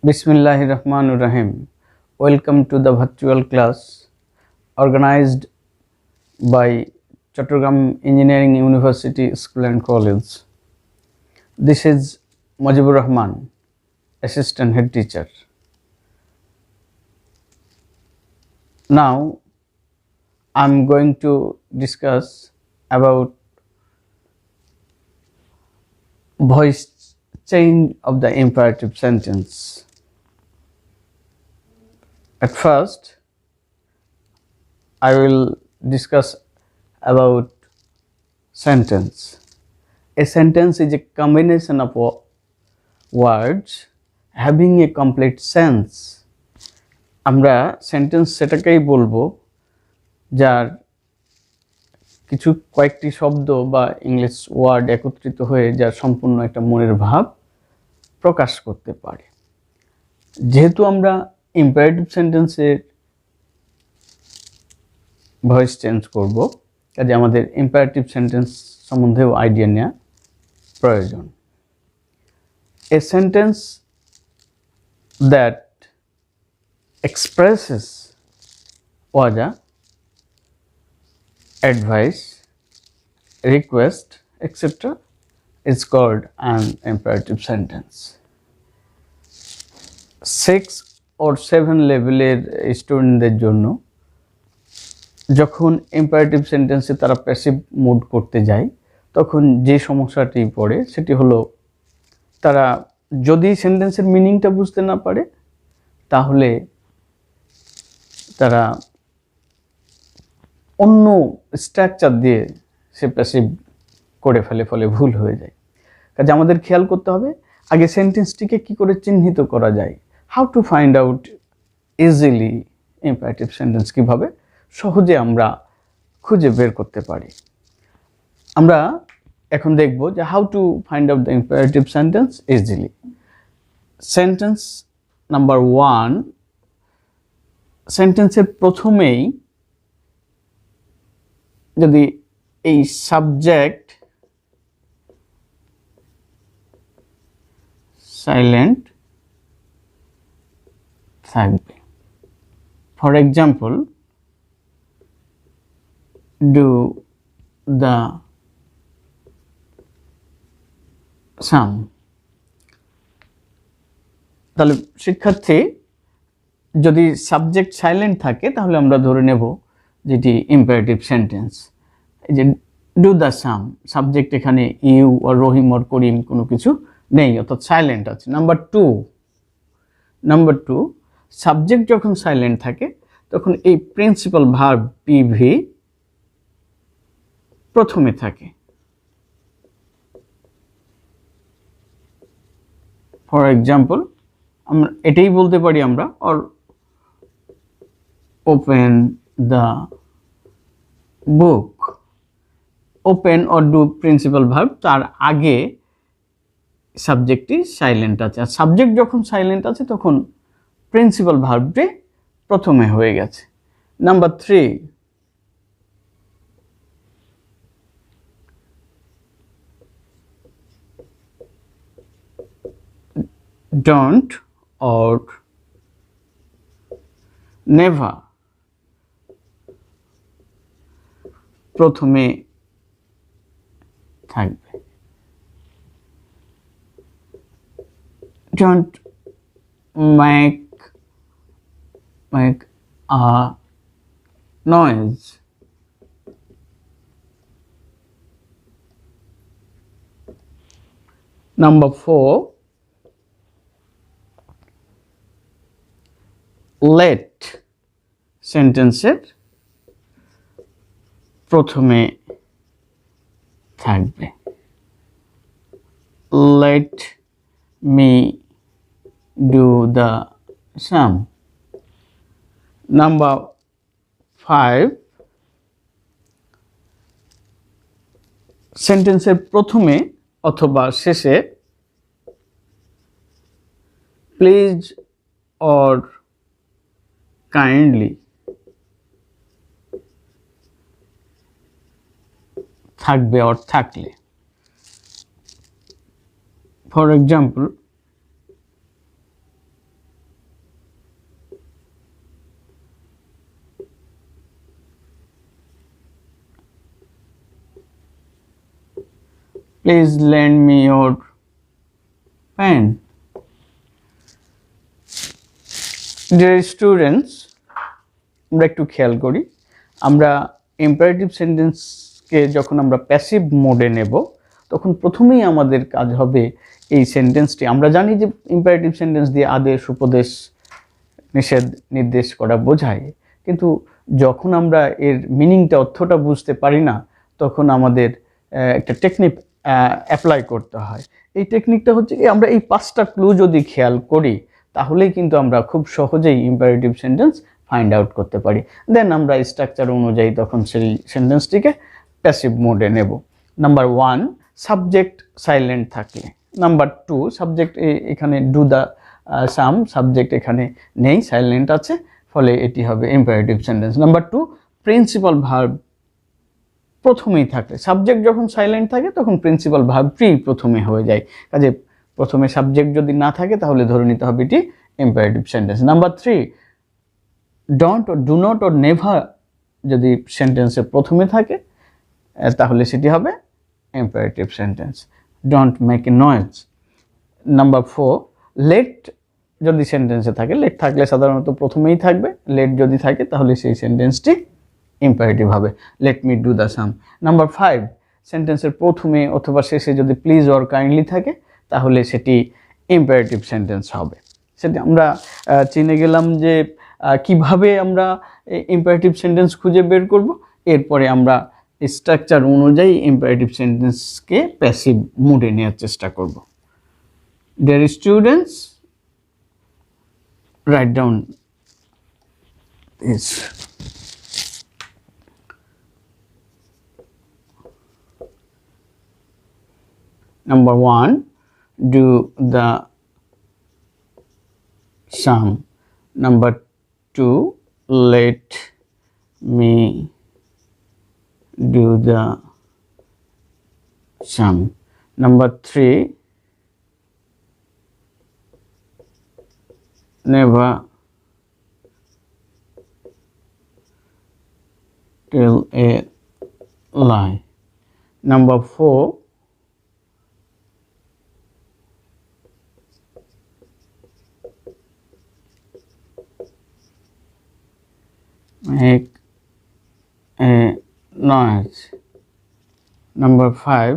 Bismillahir Rahmanir Rahim. Welcome to the virtual class organized by Chattogram Engineering University School and College. This is Majibur Rahman, Assistant Head Teacher. Now I am going to discuss about voice change of the imperative sentence. At first, I will discuss about sentence. A sentence is a combination of words having a complete sense. আমরা sentence সেটাকেই বলবো যার কিছু কয়েকটি শব্দ বা English word একত্রিত হয়ে যার সম্পূর্ণ একটা মনের ভাব প্রকাশ করতে পারে। যেহেতু আমরা ইম্পারেটিভ সেন্টেন্সের ভয়েস চেঞ্জ করব, কাজে আমাদের ইম্পারেটিভ সেন্টেন্স সম্বন্ধেও আইডিয়া নেওয়া প্রয়োজন। A sentence that expresses order, advice, request, etc. is called an imperative sentence. 6 or 7 লেভেলের স্টুডেন্টদের জন্য যখন ইম্পারেটিভ সেন্টেন্সে তারা প্যাসিভ মোড করতে যায় তখন যে সমস্যাটি পড়ে সেটি হলো তারা যদি সেন্টেন্সের মিনিংটা বুঝতে না পারে তাহলে তারা অন্য স্ট্রাকচার দিয়ে সে প্যাসিভ করে ফেলে, ফলে ভুল হয়ে যায়। কাজে আমাদের খেয়াল করতে হবে আগে সেন্টেন্সটিকে কি করে চিহ্নিত করা যায়, how to find out easily imperative sentence, কীভাবে সহজে আমরা খুঁজে বের করতে পারি। আমরা এখন দেখব যে how to find out the imperative sentence easily. Sentence number 1, সেন্টেন্সের প্রথমেই যদি এই সাবজেক্ট সাইলেন্ট থাকবে। For example, do the sum। তাহলে শিক্ষার্থী যদি সাবজেক্ট সাইলেন্ট থাকে তাহলে আমরা ধরে নেব যেটি ইম্পারেটিভ সেন্টেন্স। এই যে ডু দ্য সাম, সাবজেক্ট এখানে ইউ আর রহিম আর করিম কোনো কিছু নেই, অর্থাৎ সাইলেন্ট আছে। নাম্বার টু, সাবজেক্ট যখন সাইলেন্ট থাকে তখন এই প্রিন্সিপাল ভার্ব পিভি প্রথমে থাকে। ফর এক্সাম্পল, আমরা এটাই বলতে পারি আমরা or open the book. Open or do principal verb, তার আগে সাবজেক্টটি সাইলেন্ট আছে, আর সাবজেক্ট যখন সাইলেন্ট আছে তখন প্রিন্সিপাল ভার্বটি প্রথমে হয়ে গেছে। নাম্বার 3, don't or never প্রথমে থাকবে। don't make a noise। Number 4, let সেন্টেন্সের প্রথমে থাকবে। let me do the sum। Number 5, সেন্টেন্সের প্রথমে অথবা শেষে প্লিজ অর কাইন্ডলি থাকবে অর থাকলে। For example, Please lend me your pen. Dear students, আমরা একটু খেয়াল করি, আমরা ইম্পারেটিভ সেন্টেন্সকে যখন আমরা প্যাসিভ মোডে নেব তখন প্রথমেই আমাদের কাজ হবে এই সেন্টেন্সটি, আমরা জানি যে ইম্পারেটিভ সেন্টেন্স দিয়ে আদেশ, উপদেশ, নিষেধ, নির্দেশ করা বোঝায়, কিন্তু যখন আমরা এর মিনিংটা, অর্থটা বুঝতে পারি না, তখন আমাদের একটা টেকনিক অ্যাপ্লাই করতে হয়। এই টেকনিকটা হচ্ছে কি, আমরা এই 5টা ক্লু যদি খেয়াল করি তাহলেই কিন্তু আমরা খুব সহজেই ইম্পারেটিভ সেন্টেন্স ফাইন্ড আউট করতে পারি। দেন আমরা স্ট্রাকচার অনুযায়ী তখন সেই সেন্টেন্সটিকে প্যাসিভ মোডে নেব। নাম্বার 1, সাবজেক্ট সাইলেন্ট থাকলে। নাম্বার 2, সাবজেক্ট এখানে ডু দ্য সাম, সাবজেক্ট এখানে নেই, সাইলেন্ট আছে, ফলে এটি হবে imperative sentence. Number 2, principal verb প্রথমেই থাকলে, সাবজেক্ট যখন সাইলেন্ট থাকে তখন প্রিন্সিপাল ভার্বটি প্রথমে হয়ে যায়, কাজে প্রথমে সাবজেক্ট যদি না থাকে তাহলে ধরে নিতে হবে এটি imperative sentence. Number 3, don't, do not ও নেভার যদি সেন্টেন্সের প্রথমে থাকে তাহলে সেটি হবে imperative sentence. Don't make a noise. Number 4, let যদি সেন্টেন্সে থাকে, লেট থাকলে সাধারণত প্রথমেই থাকবে, লেট যদি থাকে তাহলে সেই সেন্টেন্সটি ইম্পারেটিভ হবে, let me do the some. Number 5, সেন্টেন্সের প্রথমে অথবা শেষে যদি প্লিজ অর কাইন্ডলি থাকে তাহলে সেটি ইম্পারেটিভ সেন্টেন্স হবে। সেটি আমরা চিনে গেলাম যে কিভাবে আমরা ইম্পারেটিভ সেন্টেন্স খুঁজে বের করব। এরপরে আমরা স্ট্রাকচার অনুযায়ী ইম্পারেটিভ সেন্টেন্সকে প্যাসিভ মুডে নেওয়ার চেষ্টা করব। Dear students, write down this. Number 1, do the sum. Number 2, let me do the sum. Number 3, never tell a lie. Number 4, make a noise. Number 5,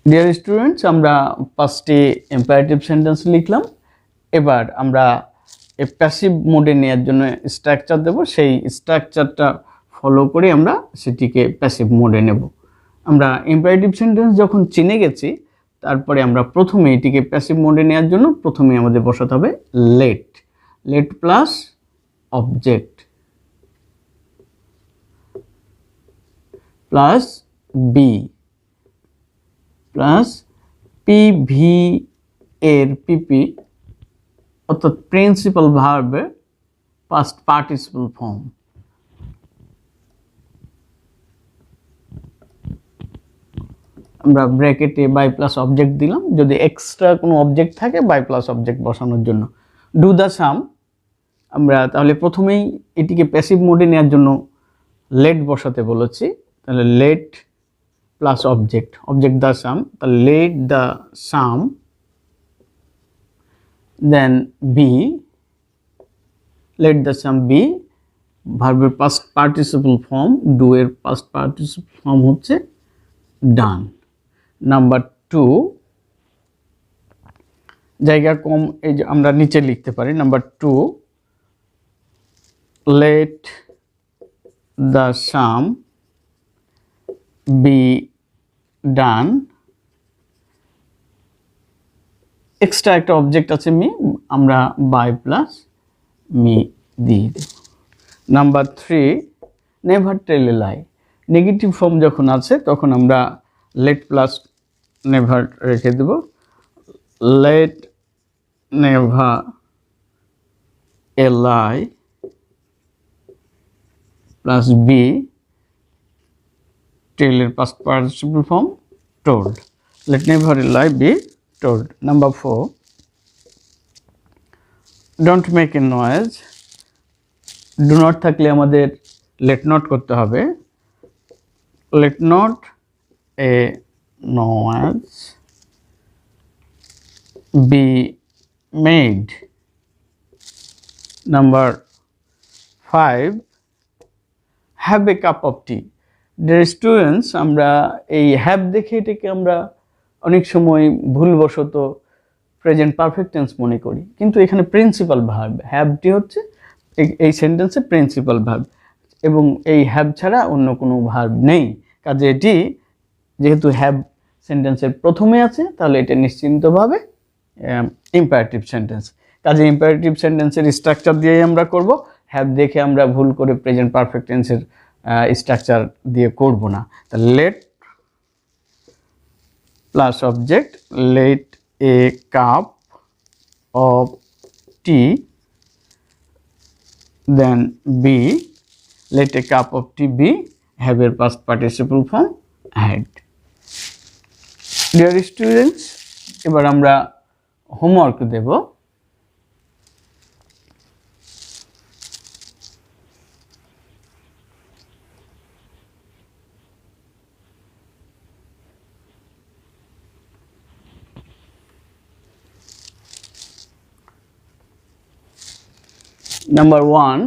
dear students, আমরা 5টি ইম্পারেটিভ সেন্টেন্স লিখলাম। এবার আমরা এই প্যাসিভ মোডে নেওয়ার জন্য স্ট্রাকচার দেব, সেই স্ট্রাকচারটা ফলো করে আমরা সেটিকে প্যাসিভ মোডে নেব। আমরা ইম্পারেটিভ সেন্টেন্স যখন চিনে গেছি, তারপরে আমরা প্রথমে এটিকে প্যাসিভ মোডে নেওয়ার জন্য প্রথমে আমাদের বসাতে হবে let, let plus object plus be plus PV এর পিপি অর্থাৎ প্রিন্সিপাল ভার্বের পাস্ট পার্টিসিপল ফর্ম। আমরা ব্র্যাকেটে বাই প্লাস অবজেক্ট দিলাম, যদি এক্সট্রা কোনো অবজেক্ট থাকে বাই প্লাস অবজেক্ট বসানোর জন্য। ডু দ্য সাম, আমরা তাহলে প্রথমেই এটিকে প্যাসিভ মোডে নেওয়ার জন্য লেট বসাতে বলেছি, তাহলে let plus object, object the sum, তাহলে let the sum, then be, let the sum be, ভার্বের পাস্ট পার্টিসিপল ফর্ম, ডু এর পাস্ট পার্টিসিপল ফর্ম হচ্ছে ডান। নাম্বার 2, জায়গা কম, এই যে আমরা নিচে লিখতে পারি। Number 2, late the sum be done, extra একটা অবজেক্ট আছে মি, আমরা বাই প্লাস মি দিয়ে দেব। নাম্বার 3, নেভার টেল এ লাই, নেগেটিভ ফর্ম যখন আছে তখন আমরা লেট প্লাস নেভার রেখে দেব, late never a lie plus B, টেল এর past participle form told, late never a lie be told. Number 4, don't make a noise, do not থাকলে আমাদের let not করতে হবে, let not a noise be made. Number 5, have a cup of tea. Dear students, আমরা এই have দেখে এটাকে আমরা অনেক সময় ভুলবশত প্রেজেন্ট পারফেক্ট টেন্স মনে করি, কিন্তু এখানে প্রিন্সিপাল ভার্ব হ্যাভটি হচ্ছে এই সেন্টেন্সে প্রিন্সিপাল ভার্ব, এবং এই হ্যাভ ছাড়া অন্য কোনো ভার্ব নেই। কাজে এটি যেহেতু হ্যাভ সেন্টেন্সের প্রথমে আছে, তাহলে এটা নিশ্চিন্তভাবে ইম্পারেটিভ সেন্টেন্স। কাজে ইম্পারেটিভ সেন্টেন্সের স্ট্রাকচার দিয়েই আমরা করব, হ্যাভ দেখে আমরা ভুল করে প্রেজেন্ট পারফেক্ট টেন্সের স্ট্রাকচার দিয়ে করব না। তাহলে let plus object, let a cup of tea, then be, let a cup of tea be, have এর past participle form had. Dear students, এবার আমরা হোমওয়ার্ক দেব। Number 1,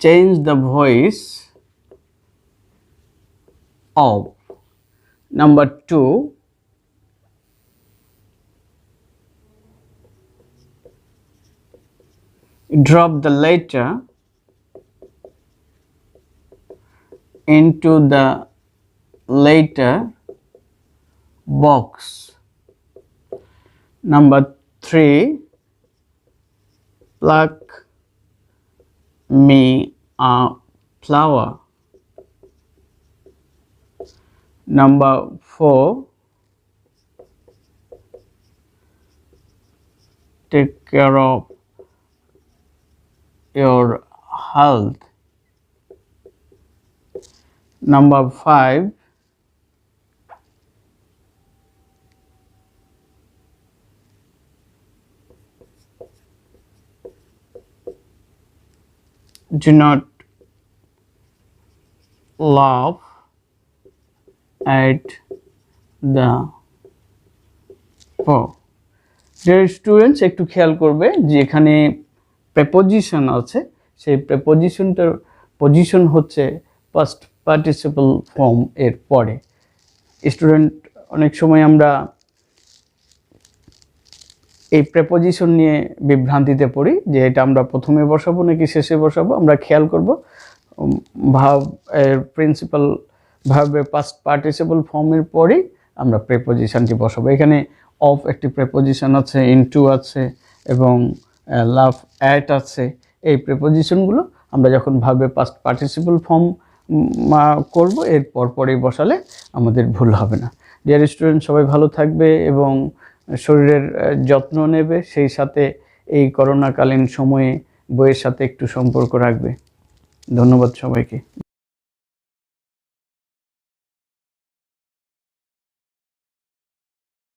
change the voice of. Number 2, drop the letter into the letter box. Number 3, pluck me a flower. Number 4, take care of your health. Number 5, do not laugh at the poor. Dear students, একটু খেয়াল করবে যে এখানে preposition আছে, সেই প্রেপোজিশনটার position হচ্ছে past participle form এর পরে। স্টুডেন্ট, অনেক সময় আমরা এই প্রেপোজিশন নিয়ে বিভ্রান্তিতে পড়ি যে এটা আমরা প্রথমে বসাবো নাকি শেষে বসাবো। আমরা খেয়াল করব ভার্ব এর প্রিন্সিপাল ভার্বের পাস্ট পার্টিসিপল ফর্মের পরেই আমরা প্রেপোজিশনটি বসাবো। এখানে অফ একটি প্রেপোজিশন আছে, ইনটু আছে এবং লাভ অ্যাট আছে। এই প্রেপোজিশনগুলো আমরা যখন ভার্বের পাস্ট পার্টিসিপল ফর্ম করব এর পরপরই বসালে আমাদের ভুল হবে না। ডিয়ার স্টুডেন্ট, সবাই ভালো থাকবে এবং শরীরের যত্ন নেবে, সেই সাথে এই করোনাকালীন সময়ে বইয়ের সাথে একটু সম্পর্ক রাখবে। ধন্যবাদ সবাইকে।